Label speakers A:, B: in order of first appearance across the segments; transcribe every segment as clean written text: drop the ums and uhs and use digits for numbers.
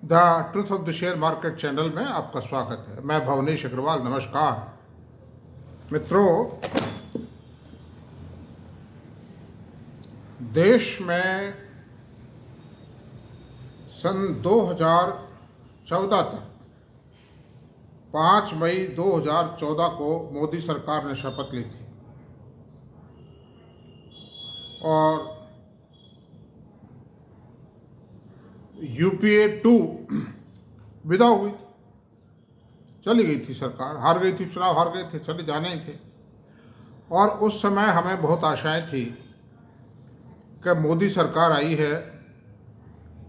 A: The truth of the share market channel में आपका स्वागत है। मैं भवनेश अग्रवाल। नमस्कार मित्रों, देश में सन 2014 तक 5 मई 2014 को मोदी सरकार ने शपथ ली थी और यूपीए 2 विदा हुई, चली गई थी सरकार, हार गई थी, चुनाव हार गए थे, चले जाने ही थे। और उस समय हमें बहुत आशाएं थी कि मोदी सरकार आई है,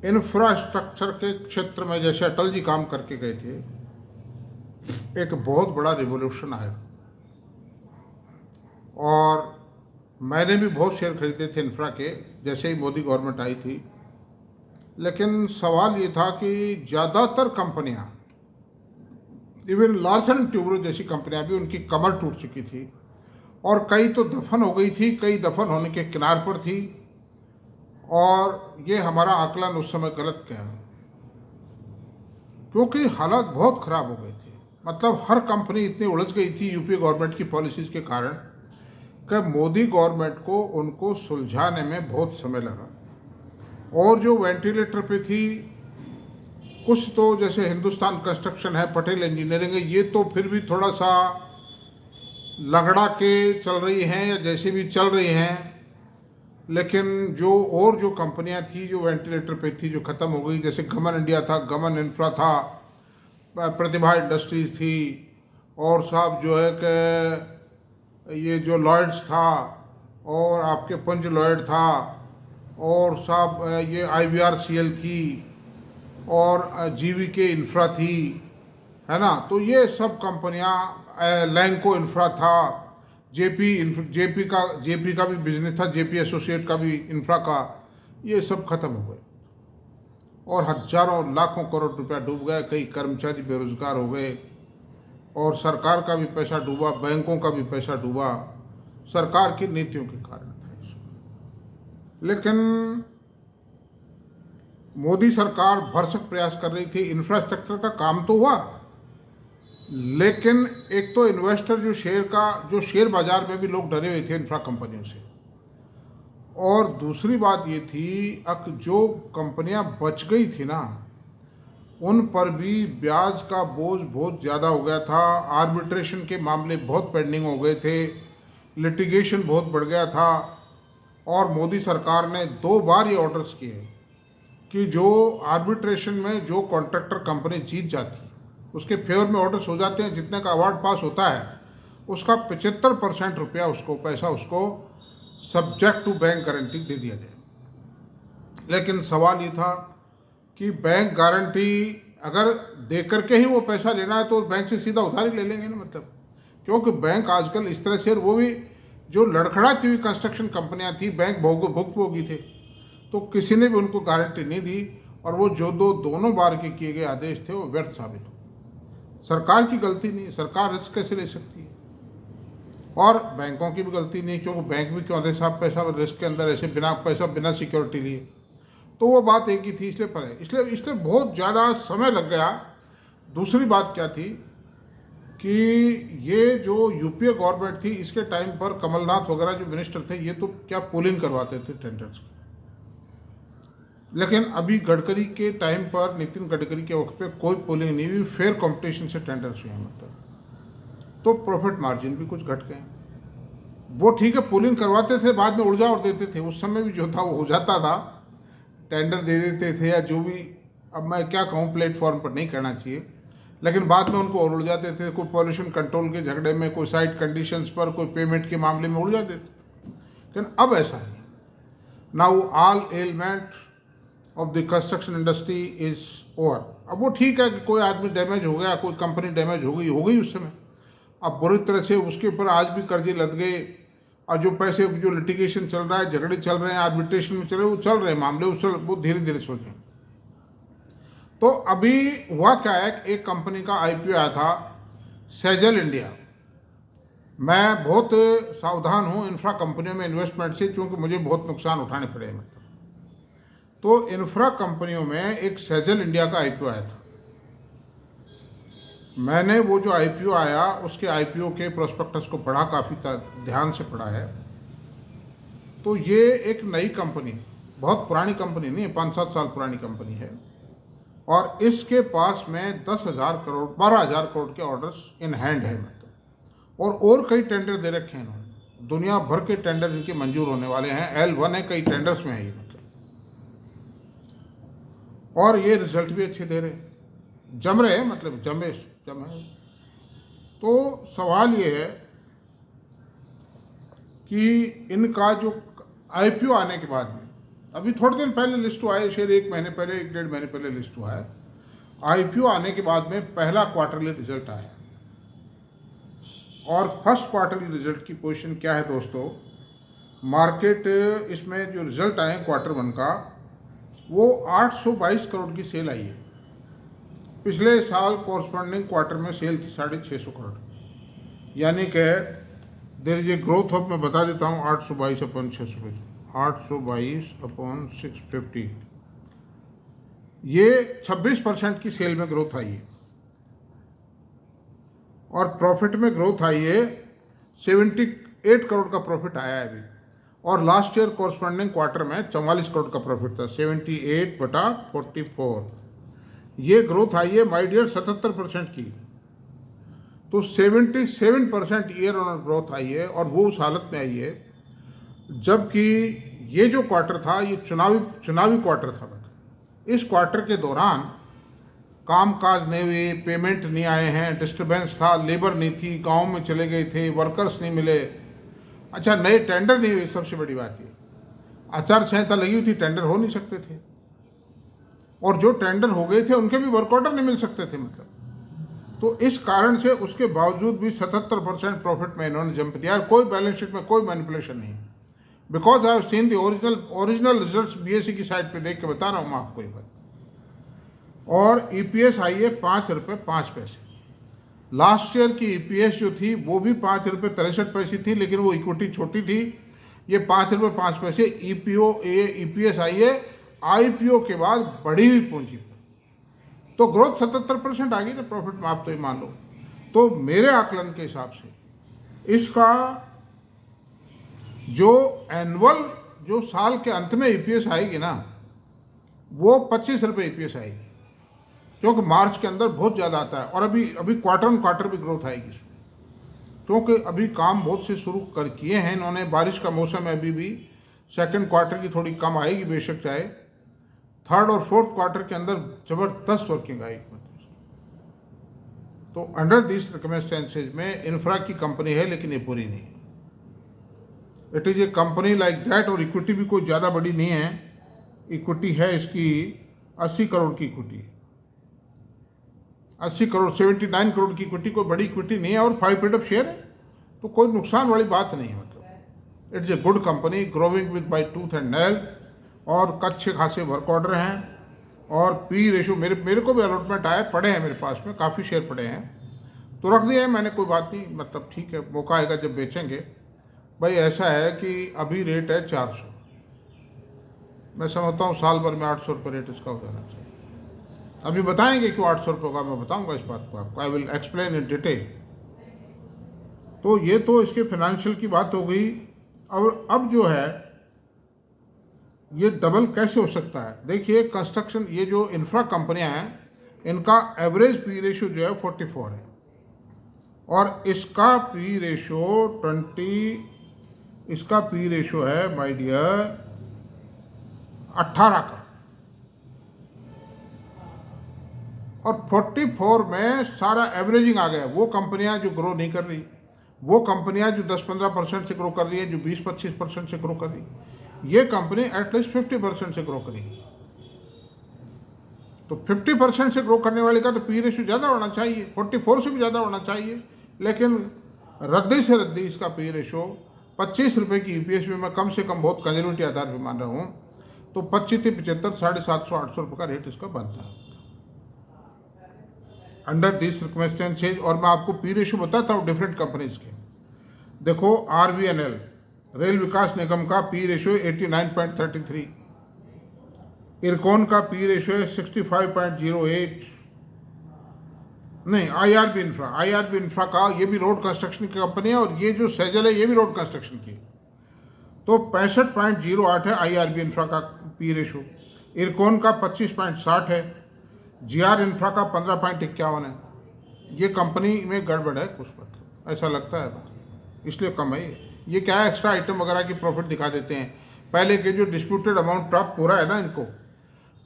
A: इंफ्रास्ट्रक्चर के क्षेत्र में जैसे अटल जी काम करके गए थे, एक बहुत बड़ा रिवॉल्यूशन आएगा। और मैंने भी बहुत शेयर खरीदे थे इंफ्रा के जैसे ही मोदी गवर्नमेंट आई थी। लेकिन सवाल ये था कि ज़्यादातर कंपनियां, इवन लार्सन ट्यूब्रो जैसी कंपनियां भी, उनकी कमर टूट चुकी थी और कई तो दफन हो गई थी, कई दफन होने के किनार पर थी। और ये हमारा आकलन उस समय गलत गया, क्योंकि हालात बहुत ख़राब हो गए थे। मतलब हर कंपनी इतनी उलझ गई थी यूपीए गवर्नमेंट की पॉलिसीज़ के कारण कि मोदी गवर्नमेंट को उनको सुलझाने में बहुत समय लगा। और जो वेंटिलेटर पे थी, कुछ तो जैसे हिंदुस्तान कंस्ट्रक्शन है, पटेल इंजीनियरिंग है, ये तो फिर भी थोड़ा सा लगड़ा के चल रही हैं या जैसे भी चल रही हैं। लेकिन जो कंपनियां थी जो वेंटिलेटर पे थी, जो ख़त्म हो गई, जैसे गमन इंडिया था, गमन इंफ्रा था, प्रतिभा इंडस्ट्रीज थी, और साहब जो है कि ये जो लॉयड्स था, और आपके पंच लॉयड था, और साहब ये IVRCL थी, और GVK इंफ्रा थी, है ना। तो ये सब कंपनियां, लैंको इंफ्रा था, जेपी का भी बिजनेस था, जेपी एसोसिएट का भी इंफ्रा का, ये सब खत्म हो गए और हजारों लाखों करोड़ रुपया डूब गए। कई कर्मचारी बेरोजगार हो गए और सरकार का भी पैसा डूबा, बैंकों का भी पैसा डूबा, सरकार की नीतियों के कारण था इसमें। लेकिन मोदी सरकार भरसक प्रयास कर रही थी, इंफ्रास्ट्रक्चर का काम तो हुआ, लेकिन एक तो इन्वेस्टर जो शेयर बाजार में भी लोग डरे हुए थे इंफ्रा कंपनियों से, और दूसरी बात ये थी कि जो कंपनियां बच गई थी ना, उन पर भी ब्याज का बोझ बहुत ज़्यादा हो गया था। आर्बिट्रेशन के मामले बहुत पेंडिंग हो गए थे, लिटिगेशन बहुत बढ़ गया था। और मोदी सरकार ने 2 बार ये ऑर्डर्स किए कि जो आर्बिट्रेशन में जो कॉन्ट्रैक्टर कंपनी जीत जाती, उसके फेवर में ऑर्डर्स हो जाते हैं, जितने का अवार्ड पास होता है उसका 75% रुपया उसको सब्जेक्ट टू बैंक गारंटी दे दिया जाए। लेकिन सवाल ये था कि बैंक गारंटी अगर दे करके ही वो पैसा लेना है तो बैंक से सीधा उधारी ले लेंगे ना, मतलब, क्योंकि बैंक आजकल इस तरह से, वो भी जो लड़खड़ाती हुई कंस्ट्रक्शन कंपनियां थी, बैंक भुक्तभोगी थे, तो किसी ने भी उनको गारंटी नहीं दी और वो जो दोनों बार के किए गए आदेश थे वो व्यर्थ साबित हो। सरकार की गलती नहीं, सरकार रिस्क कैसे ले सकती है, और बैंकों की भी गलती नहीं, क्योंकि बैंक भी क्यों दे साहब पैसा रिस्क के अंदर ऐसे बिना सिक्योरिटी लिए। तो वो बात एक ही थी, इसलिए बहुत ज़्यादा समय लग गया। दूसरी बात क्या थी कि ये जो यूपीए गवर्नमेंट थी, इसके टाइम पर कमलनाथ वगैरह जो मिनिस्टर थे, ये तो क्या पोलिंग करवाते थे टेंडर्स की। लेकिन अभी गडकरी के टाइम पर, नितिन गडकरी के वक्त पे कोई पोलिंग नहीं हुई, फेयर कंपटीशन से टेंडर्स हुए, मतलब, तो प्रॉफिट मार्जिन भी कुछ घट गए। वो ठीक है, पोलिंग करवाते थे, बाद में उड़ और देते थे, उस समय भी जो था वो हो जाता था, टेंडर दे देते थे, या जो भी, अब मैं क्या कहूँ, प्लेटफॉर्म पर नहीं करना चाहिए, लेकिन बाद में उनको और उड़ जाते थे, कोई पॉल्यूशन कंट्रोल के झगड़े में, कोई साइट कंडीशंस पर, कोई पेमेंट के मामले में उड़ जाते थे। लेकिन अब ऐसा नहीं। Now all element of the construction industry is over. अब वो ठीक है कि कोई आदमी डैमेज हो गया, कोई कंपनी डैमेज हो गई उस समय, अब बुरी तरह से उसके ऊपर आज भी कर्जे लद गए, और जो पैसे, जो लिटिगेशन चल रहा है, झगड़े चल रहे हैं, आर्बिट्रेशन में वो चल रहे हैं मामले, उससे वो धीरे धीरे सोचें। तो अभी हुआ क्या है, एक कंपनी का IPO आया था, सेजल इंडिया। मैं बहुत सावधान हूँ इंफ्रा कंपनियों में इन्वेस्टमेंट से, क्योंकि मुझे बहुत नुकसान उठाने पड़े, मतलब, तो इंफ्रा कंपनियों में एक सेजल इंडिया का आईपीओ आया था। मैंने वो जो आईपीओ आया उसके आईपीओ के प्रोस्पेक्टस को पढ़ा, काफ़ी ध्यान से पढ़ा है। तो ये एक नई कंपनी, बहुत पुरानी कंपनी नहीं है, 5-7 साल पुरानी कंपनी है, और इसके पास में 10,000 करोड़ 12,000 करोड़ के ऑर्डर्स इन हैंड है मतलब, और कई टेंडर दे रखे हैं इन्होंने, दुनिया भर के टेंडर इनके मंजूर होने वाले हैं। L1 है, कई टेंडर्स में है ये मतलब, और ये रिजल्ट भी अच्छे दे रहे, जम रहे हैं मतलब, जम है। तो सवाल ये है कि इनका जो आईपीओ आने के बाद में, अभी थोड़े दिन पहले लिस्ट हुआ है, शेयर 1 महीने पहले, 1-1.5 महीने पहले लिस्ट हुआ है। आईपीओ आने के बाद में पहला क्वार्टरली रिजल्ट आया, और फर्स्ट क्वार्टरली रिजल्ट की पोजीशन क्या है दोस्तों? मार्केट इसमें जो रिजल्ट आए क्वार्टर 1 का, वो 822 करोड़ की सेल आई है। पिछले साल कॉरस्पॉन्डिंग क्वार्टर में सेल थी 650 करोड़, यानी कि there is a growth of, मैं बता देता हूँ, 822/650, 822/650, ये 26% की सेल में ग्रोथ आई है, और प्रॉफिट में ग्रोथ आई है, 78 करोड़ का प्रॉफिट आया है अभी, और लास्ट ईयर कॉरस्पॉन्डिंग क्वार्टर में 44 करोड़ का प्रॉफिट था, 78/44, ये ग्रोथ आई है माय डियर 77% की। तो 77% ईयर ऑन ग्रोथ आई है, और वो उस हालत में आई है जबकि ये जो क्वार्टर था ये चुनावी क्वार्टर था। इस क्वार्टर के दौरान कामकाज नहीं हुए, पेमेंट नहीं आए हैं, डिस्टर्बेंस था, लेबर नहीं थी, गांव में चले गए थे, वर्कर्स नहीं मिले, अच्छा नए टेंडर नहीं हुए, सबसे बड़ी बात ये आचार संहिता लगी हुई थी, टेंडर हो नहीं सकते थे, और जो टेंडर हो गए थे उनके भी वर्क ऑर्डर नहीं मिल सकते थे मतलब। तो इस कारण से उसके बावजूद भी 77% प्रॉफिट में इन्होंने जंप दिया, कोई बैलेंस शीट में कोई मैनिपुलेशन नहीं, because I have seen the original results, BSE की साइट पे देख के बता रहा हूँ मैं आपको ये बात। और ईपीएस आई है 5 रुपये 5 पैसे। लास्ट ईयर की ईपीएस जो थी वो भी 5 रुपये 63 पैसे थी, लेकिन वो इक्विटी छोटी थी। ये 5 रुपये 5 पैसे ईपीएस आई है आईपीओ के बाद बढ़ी हुई पूंजी पर। तो ग्रोथ 77% आ गई ना प्रॉफिट में, आप तो ये मान लो। तो मेरे आकलन के हिसाब से इसका जो एनुअल, जो साल के अंत में ईपीएस आएगी ना, वो 25 रुपये ईपीएस आएगी, क्योंकि मार्च के अंदर बहुत ज़्यादा आता है, और अभी क्वार्टर ऑन क्वार्टर भी ग्रोथ आएगी इसमें, क्योंकि अभी काम बहुत से शुरू कर किए हैं इन्होंने। बारिश का मौसम है अभी भी, सेकंड क्वार्टर की थोड़ी कम आएगी बेशक, चाहे थर्ड और फोर्थ क्वार्टर के अंदर ज़बरदस्त वर्किंग आएगी। तो अंडर दिस सर्कमस्टेंसेज में इंफ्रा की कंपनी है, लेकिन ये पूरी नहीं है। It is a company like that, और इक्विटी भी कोई ज़्यादा बड़ी नहीं है। इक्विटी है इसकी 80 करोड़ की इक्विटी, 80 करोड़ 79 करोड़ की इक्विटी, कोई बड़ी इक्विटी नहीं है, और 5% शेयर है, तो कोई नुकसान वाली बात नहीं है मतलब। It's a good company, growing with by tooth and nail, और अच्छे खासे वर्क ऑर्डर हैं, और पी रेशो मेरे को भी अलॉटमेंट आया, पड़े हैं मेरे पास में, काफ़ी शेयर पड़े हैं, तो रख दिए हैं मैंने, कोई बात नहीं मतलब, ठीक है, मौका आएगा जब बेचेंगे। भाई ऐसा है कि अभी रेट है 400, मैं समझता हूँ साल भर में 800 रुपये रेट इसका हो जाना चाहिए। अभी बताएंगे क्यों 800 रुपये का, मैं बताऊंगा इस बात को आपको, I will explain in detail. तो ये तो इसके फाइनेंशियल की बात हो गई। और अब जो है ये डबल कैसे हो सकता है? देखिए कंस्ट्रक्शन, ये जो इंफ्रा कंपनियां हैं, इनका एवरेज पी रेशियो जो है 44 है, और इसका पी रेशियो 20, इसका पी रेशियो है माय डियर 18 का, और 44 में सारा एवरेजिंग आ गया। वो कंपनियां जो ग्रो नहीं कर रही, वो कंपनियां जो 10-15% से ग्रो कर रही है, जो 20-25% से ग्रो कर रही, ये कंपनी एटलीस्ट 50% से ग्रो करेगी। तो 50% से ग्रो करने वाले का तो पी रेशियो ज़्यादा होना चाहिए, 44 से भी ज़्यादा होना चाहिए, लेकिन रद्दी से रद्दी इसका पी रेशियो 25 रुपये की ईपीएस में मैं कम से कम बहुत कंजर्वेटिव आधार पर मान रहा हूँ, तो 25-75, 750-800 रुपये का रेट इसका बनता है अंडर दिस सर्कमस्टेंसेज। और मैं आपको पी रेशियो बताता हूँ डिफरेंट कंपनीज के। देखो RVNL, रेल विकास निगम का पी रेशियो 89.33, इरकॉन का पी रेशो है 65.08। नहीं, आईआरबी इंफ्रा का, ये भी रोड कंस्ट्रक्शन की कंपनी है, और ये जो सेजल है ये भी रोड कंस्ट्रक्शन की। तो 65.08 है आईआरबी इंफ्रा का पी रेशो। इरकॉन का 25.60 है। जीआर इंफ्रा का 15.51 है। ये कंपनी में गड़बड़ है कुछ, मतलब ऐसा लगता है, इसलिए कम है। ये क्या है, एक्स्ट्रा आइटम वगैरह की प्रॉफिट दिखा देते हैं। पहले के जो डिस्प्यूटेड अमाउंट प्राप्त हो रहा है ना, इनको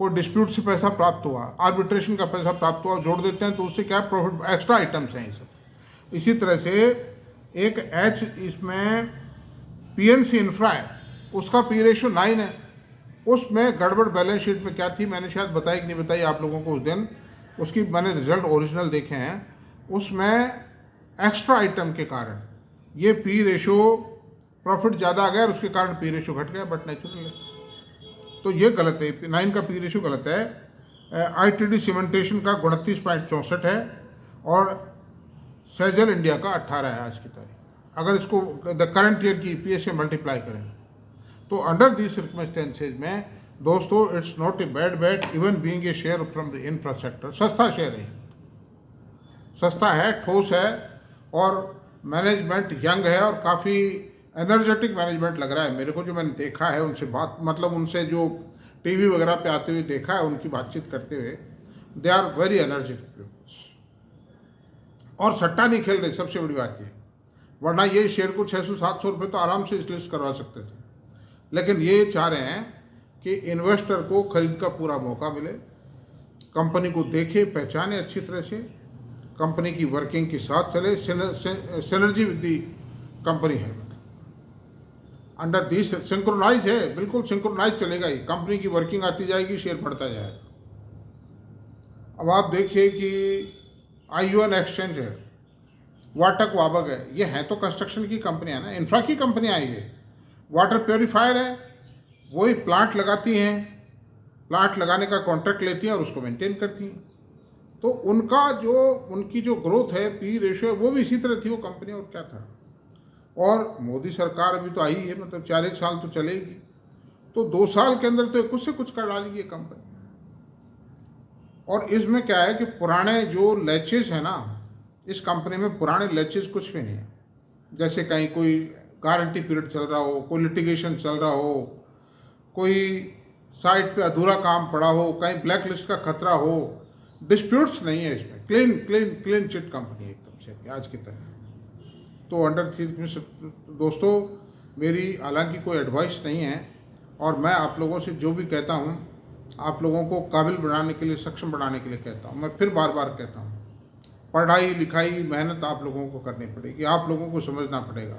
A: कोई डिस्प्यूट से पैसा प्राप्त हुआ, आर्बिट्रेशन का पैसा प्राप्त हुआ, जोड़ देते हैं, तो उससे क्या प्रॉफिट, एक्स्ट्रा आइटम्स हैं ये सब। इसी तरह से एक एच इसमें पीएनसी इंफ्रा है, उसका पी रेशो 9 है। उसमें गड़बड़ बैलेंस शीट में क्या थी, मैंने शायद बताई कि नहीं बताई आप लोगों को उस दिन, उसकी मैंने रिजल्ट ओरिजिनल देखे हैं। उसमें एक्स्ट्रा आइटम के कारण ये पी रेशो, प्रॉफिट ज़्यादा आ गया और उसके कारण पी रेशो घट गया, बट नेचुरल है। तो ये गलत है, 9 का पी रेशो गलत है। आईटीडी सीमेंटेशन का 29.64 है और सेजल इंडिया का 18 है आज की तारीख। अगर इसको द करंट ईयर की ईपीएस से मल्टीप्लाई करें तो अंडर दी सर्कमस्टेंसेज में दोस्तों it's not a bad bet, even being a share from the infrastructure. सस्ता शेयर है, सस्ता है, ठोस है, और मैनेजमेंट यंग है, और काफ़ी एनर्जेटिक मैनेजमेंट लग रहा है मेरे को, जो मैंने देखा है उनसे बात, मतलब उनसे जो टीवी वगैरह पे आते हुए देखा है, उनकी बातचीत करते हुए, दे आर वेरी एनर्जेटिक। और सट्टा नहीं खेल रहे, सबसे बड़ी बात ये, वरना ये शेयर को 600-700 रुपये तो आराम से लिस्ट करवा सकते थे। लेकिन ये चाह रहे हैं कि इन्वेस्टर को खरीद का पूरा मौका मिले, कंपनी को देखे, पहचाने अच्छी तरह से, कंपनी की वर्किंग के साथ चले, सिनर्जी विद दी कंपनी है, अंडर दी सिंक्रोनाइज है, बिल्कुल सिंक्रोनाइज चलेगा ही, कंपनी की वर्किंग आती जाएगी, शेयर बढ़ता जाएगा। अब आप देखिए कि आईयूएन एक्सचेंज है, वाटक वाबक है, ये है तो कंस्ट्रक्शन की कंपनी है ना, इंफ्रा की कंपनी आई है। वाटर प्योरीफायर है, वही प्लांट लगाती हैं, प्लांट लगाने का कॉन्ट्रैक्ट लेती हैं और उसको मेंटेन करती हैं। तो उनका जो, उनकी जो ग्रोथ है, पी रेशो है, वो भी इसी तरह थी वो कंपनी, और क्या था। और मोदी सरकार अभी तो आई है, मतलब 4-1 साल तो चलेगी, तो 2 साल के अंदर तो कुछ से कुछ कर डालेगी ये कंपनी। और इसमें क्या है कि पुराने जो लैचेस है ना, इस कंपनी में पुराने लैचेस कुछ भी नहीं है। जैसे कहीं कोई गारंटी पीरियड चल रहा हो, कोई लिटिगेशन चल रहा हो, कोई साइट पे अधूरा काम पड़ा हो, कहीं ब्लैक लिस्ट का खतरा हो, डिस्प्यूट्स नहीं है इसमें। क्लीन चिट कंपनी एकदम से आज की तरह। तो अंडर दोस्तों, मेरी हालांकि कोई एडवाइस नहीं है, और मैं आप लोगों से जो भी कहता हूँ, आप लोगों को काबिल बनाने के लिए, सक्षम बनाने के लिए कहता हूँ। मैं फिर बार बार कहता हूँ, पढ़ाई लिखाई मेहनत आप लोगों को करनी पड़ेगी, आप लोगों को समझना पड़ेगा।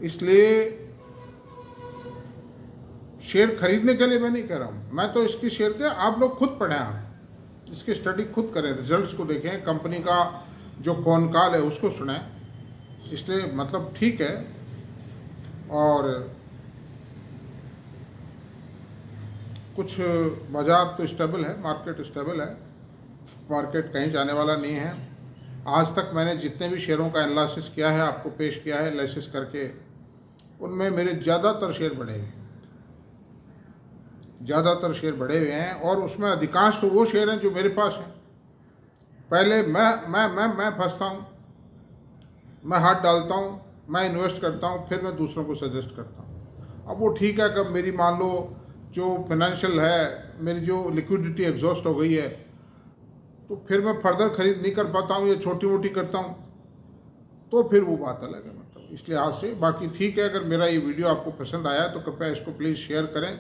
A: इसलिए शेयर खरीदने के लिए मैं नहीं कह रहा हूँ, मैं तो इसकी शेयर के, आप लोग खुद पढ़ें, आप इसकी स्टडी खुद करें, रिजल्ट्स को देखें, कंपनी का जो कॉनकॉल है उसको सुनें। इसलिए मतलब ठीक है, और कुछ बाज़ार तो स्टेबल है, मार्केट स्टेबल है, मार्केट कहीं जाने वाला नहीं है। आज तक मैंने जितने भी शेयरों का एनालिसिस किया है, आपको पेश किया है एनालिसिस करके, उनमें मेरे ज़्यादातर शेयर बढ़े हुए हैं, ज़्यादातर शेयर बढ़े हुए हैं, और उसमें अधिकांश तो वो शेयर हैं जो मेरे पास हैं। पहले मैं फंसता हूँ, मैं हाथ डालता हूँ, मैं इन्वेस्ट करता हूँ, फिर मैं दूसरों को सजेस्ट करता हूँ। अब वो ठीक है, कब मेरी मान लो जो फाइनेंशियल है, मेरी जो लिक्विडिटी एग्जॉस्ट हो गई है, तो फिर मैं फर्दर खरीद नहीं कर पाता हूँ, या छोटी मोटी करता हूँ, तो फिर वो बात अलग है। मतलब इसलिए आज से बाकी ठीक है। अगर मेरा ये वीडियो आपको पसंद आया तो कृपया इसको प्लीज़ शेयर करें,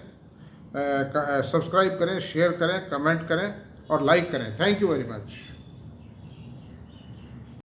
A: सब्सक्राइब करें, शेयर करें, कमेंट करें और लाइक करें। Thank you very much.